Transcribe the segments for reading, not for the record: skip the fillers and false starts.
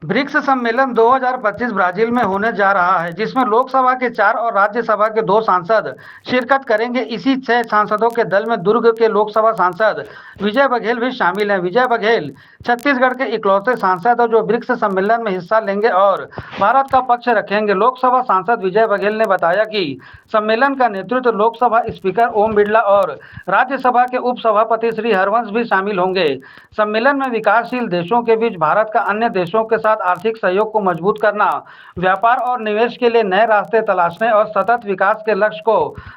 BRICS सम्मेलन 2025 Brazil में होने जा रहा है, जिसमें लोकसभा के 4 और राज्यसभा के 2 सांसद शिरकत करेंगे। इसी 6 सांसदों के दल में दुर्ग के लोकसभा सांसद विजय बघेल भी शामिल हैं। विजय बघेल छत्तीसगढ़ के इकलौते सांसद हैं जो ब्रिक्स सम्मेलन में हिस्सा लेंगे और भारत का पक्ष रखेंगे। लोकसभा सांसद विजय बघेल ने बताया कि सम्मेलन का नेतृत्व लोकसभा स्पीकर ओम बिरला और राज्यसभा के उपसभापति श्री हरवंश भी शामिल होंगे। सम्मेलन में विकासशील देशों के बीच भारत का अन्य देशों के साथ आर्थिक सहयोग को मजबूत करना, व्यापार और निवेश के लिए नए रास्ते तलाशने और सतत विकास के लक्ष्य को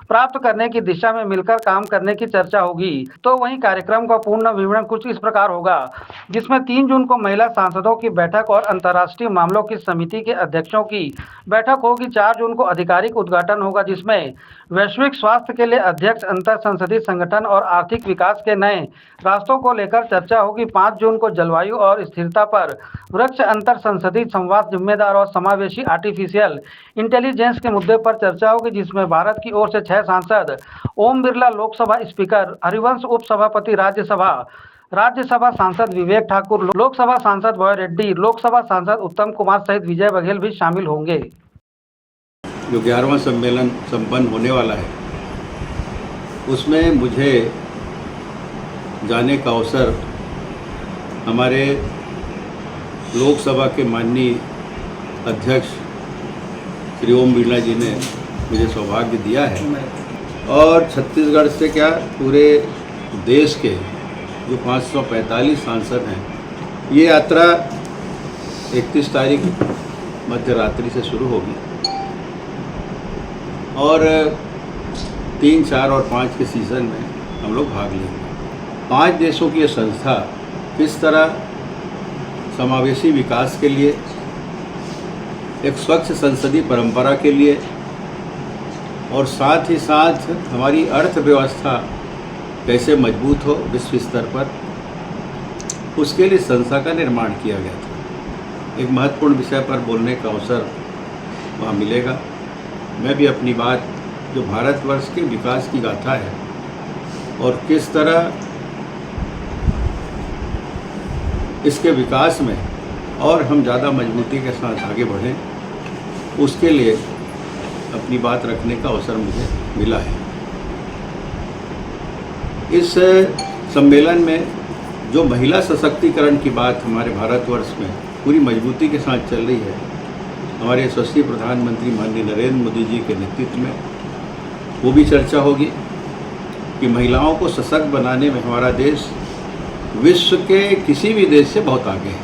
प्राप्त करने की दिशा में मिलकर काम करने की चर्चा होगी। तो वहीं कार्यक्रम का पूर्ण विवरण कुछ इस प्रकार होगा, जिसमें 3 जून को महिला सांसदों की बैठक और अंतर्राष्ट्रीय मामलों की समिति के अध्यक्षों की बैठक होगी। 4 जून को आधिकारिक उद्घाटन होगा, जिसमें वैश्विक स्वास्थ्य के लिए अध्यक्ष, अंतर संसदीय संगठन और आर्थिक विकास के नए रास्तों को लेकर चर्चा होगी। 5 जून को जलवायु और स्थिरता पर वृक्ष अंतर संसदीय संवाद, जिम्मेदार और समावेशी आर्टिफिशियल इंटेलिजेंस के मुद्दे पर चर्चा होगी, जिसमें भारत की ओर से 6 सांसद ओम बिरला लोकसभा स्पीकर, हरिवंश उपसभापति राज्यसभा सांसद विवेक ठाकुर, लोकसभा सांसद भय रेड्डी, लोकसभा सांसद उत्तम कुमार सहित विजय बघेल भी शामिल होंगे। जो 11वां सम्मेलन संपन्न होने वाला है उसमें मुझे जाने का अवसर हमारे लोकसभा के माननीय अध्यक्ष श्री ओम बिरला जी ने मुझे सौभाग्य दिया है। और छत्तीसगढ़ से क्या पूरे देश के जो 545 सांसद हैं, ये यात्रा 31 तारीख मध्य रात्रि से शुरू होगी और 3, 4 और 5 के सीज़न में हम लोग भाग लेंगे। 5 देशों की यह संस्था किस तरह समावेशी विकास के लिए, एक स्वच्छ संसदीय परंपरा के लिए और साथ ही साथ हमारी अर्थव्यवस्था कैसे मजबूत हो विश्व स्तर पर, उसके लिए संस्था का निर्माण किया गया था। एक महत्वपूर्ण विषय पर बोलने का अवसर वहाँ मिलेगा। मैं भी अपनी बात, जो भारतवर्ष के विकास की गाथा है और किस तरह इसके विकास में और हम ज़्यादा मजबूती के साथ आगे बढ़ें, उसके लिए अपनी बात रखने का अवसर मुझे मिला है। इस सम्मेलन में जो महिला सशक्तिकरण की बात हमारे भारतवर्ष में पूरी मजबूती के साथ चल रही है, हमारे यशस्वी प्रधानमंत्री माननीय नरेंद्र मोदी जी के नेतृत्व में वो भी चर्चा होगी कि महिलाओं को सशक्त बनाने में हमारा देश विश्व के किसी भी देश से बहुत आगे है।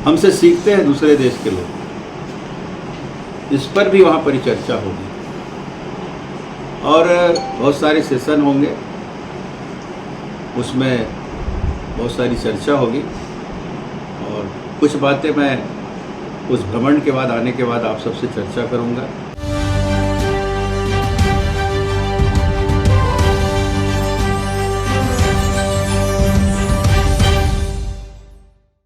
हमसे सीखते हैं दूसरे देश के लोग, इस पर भी वहाँ पर चर्चा होगी और बहुत सारे सेशन होंगे, उसमें बहुत सारी चर्चा होगी और कुछ बातें मैं उस भ्रमण के बाद, आने के बाद आप सबसे चर्चा करूँगा।